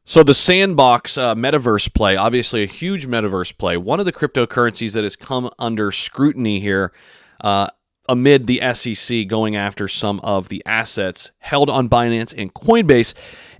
So the Sandbox Metaverse play, obviously a huge Metaverse play, one of the cryptocurrencies that has come under scrutiny here amid the SEC going after some of the assets held on Binance and Coinbase.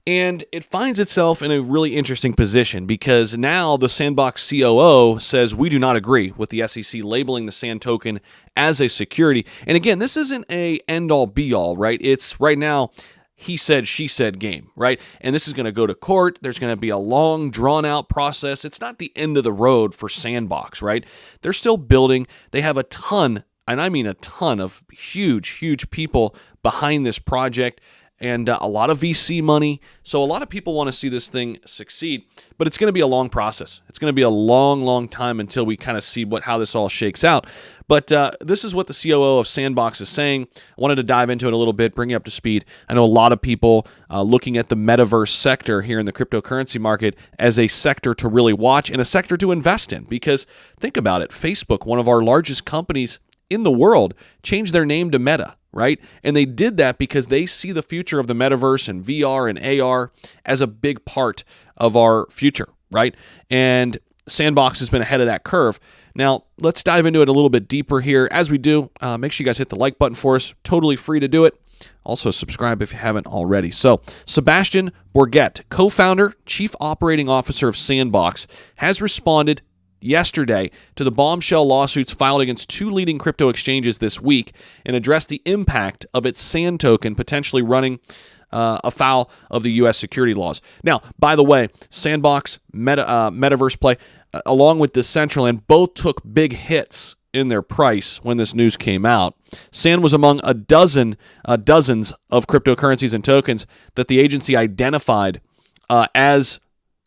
And it finds itself in a really interesting position because now the Sandbox COO says we do not agree with the SEC labeling the Sand token as a security. And again, this isn't a end-all be-all, right? It's right now he said, she said game, right? And this is going to go to court. There's going to be a long, drawn-out process. It's not the end of the road for Sandbox, right? They're still building. They have a ton, and I mean a ton of huge people behind this project and a lot of VC money. So a lot of people want to see this thing succeed, but it's going to be a long process. It's going to be a long time until we kind of see how this all shakes out. But this is what the COO of Sandbox is saying. I wanted to dive into it a little bit, bring you up to speed. I know a lot of people looking at the Metaverse sector here in the cryptocurrency market as a sector to really watch and a sector to invest in. Because think about it, Facebook, one of our largest companies in the world, changed their name to Meta, right? And they did that because they see the future of the Metaverse and VR and AR as a big part of our future, right? And Sandbox has been ahead of that curve. Now, let's dive into it a little bit deeper here. As we do, make sure you guys hit the like button for us. Totally free to do it. Also, subscribe if you haven't already. So, Sebastian Bourget, co-founder, chief operating officer of Sandbox, has responded yesterday to the bombshell lawsuits filed against two leading crypto exchanges this week and addressed the impact of its Sand token potentially running afoul of the U.S. security laws. Now, by the way, Sandbox, Metaverse play, along with Decentraland, both took big hits in their price when this news came out. Sand was among dozens of cryptocurrencies and tokens that the agency identified as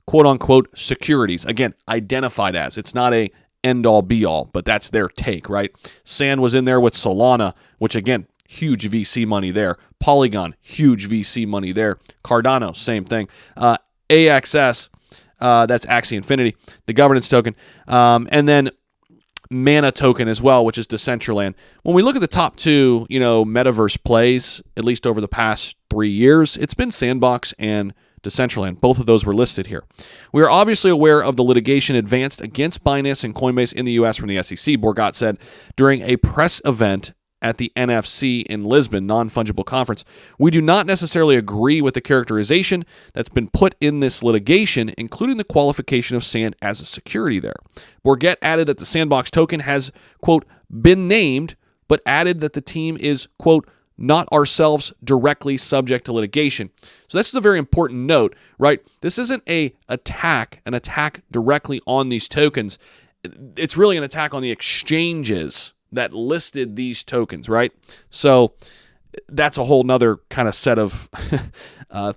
quote-unquote securities. Again, identified as. It's not a end-all, be-all, but that's their take, right? Sand was in there with Solana, which, again, huge VC money there. Polygon, huge VC money there. Cardano, same thing. AXS, that's Axie Infinity, the governance token. And then Mana token as well, which is Decentraland. When we look at the top two, Metaverse plays, at least over the past 3 years, it's been Sandbox and Decentraland. Both of those were listed here. We are obviously aware of the litigation advanced against Binance and Coinbase in the U.S. from the SEC, Bourget said during a press event at the NFC in Lisbon non-fungible conference. We do not necessarily agree with the characterization that's been put in this litigation, including the qualification of Sand as a security there. Bourget added that the Sandbox token has, quote, been named, but added that the team is, quote, not ourselves directly subject to litigation. So this is a very important note, right? This isn't an attack directly on these tokens. It's really an attack on the exchanges that listed these tokens, right? So that's a whole nother kind of set of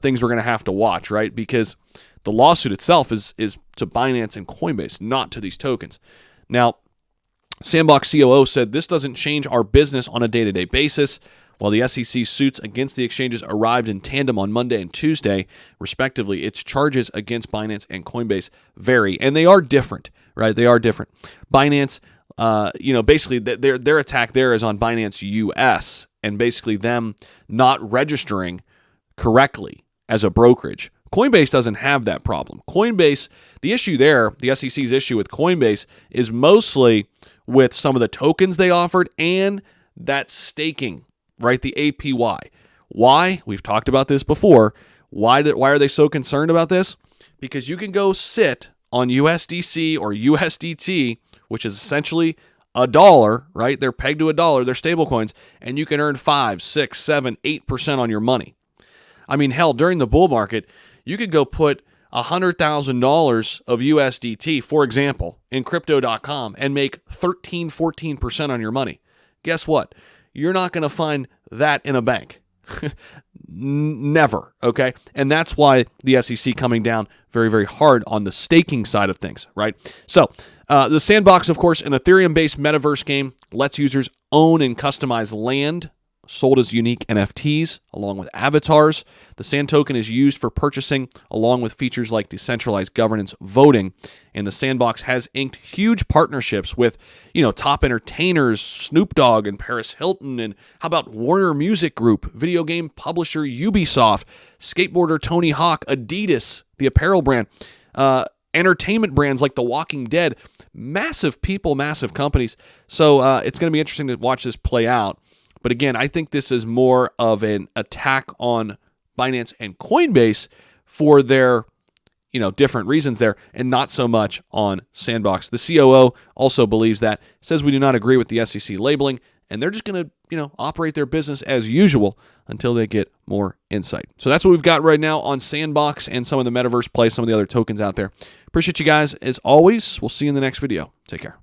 things we're going to have to watch, right? Because the lawsuit itself is to Binance and Coinbase, not to these tokens. Now, Sandbox COO said this doesn't change our business on a day-to-day basis. While the SEC suits against the exchanges arrived in tandem on Monday and Tuesday, respectively, its charges against Binance and Coinbase vary, and they are different, right? They are different. Binance, basically their attack there is on Binance US, and basically them not registering correctly as a brokerage. Coinbase doesn't have that problem. Coinbase, the issue there, the SEC's issue with Coinbase is mostly with some of the tokens they offered and that staking, right? The APY. Why? We've talked about this before. Why are they so concerned about this? Because you can go sit on USDC or USDT, which is essentially $1, right? They're pegged to $1. They're stable coins, and you can earn 5, 6, 7, 8% on your money. I mean, hell, during the bull market, you could go put $100,000 of USDT, for example, in crypto.com and make 13, 14% on your money. Guess what? You're not going to find that in a bank. Never, okay? And that's why the SEC coming down very, very hard on the staking side of things, right? So the Sandbox, of course, an Ethereum-based metaverse game, lets users own and customize land sold as unique NFTs along with avatars. The Sand token is used for purchasing along with features like decentralized governance voting. And the Sandbox has inked huge partnerships with, top entertainers, Snoop Dogg and Paris Hilton, and how about Warner Music Group, video game publisher Ubisoft, skateboarder Tony Hawk, Adidas, the apparel brand, entertainment brands like The Walking Dead, massive people, massive companies. So it's going to be interesting to watch this play out. But again, I think this is more of an attack on Binance and Coinbase for their, different reasons there, and not so much on Sandbox. The COO also believes that, says we do not agree with the SEC labeling, and they're just going to, operate their business as usual until they get more insight. So that's what we've got right now on Sandbox and some of the Metaverse play, some of the other tokens out there. Appreciate you guys as always. We'll see you in the next video. Take care.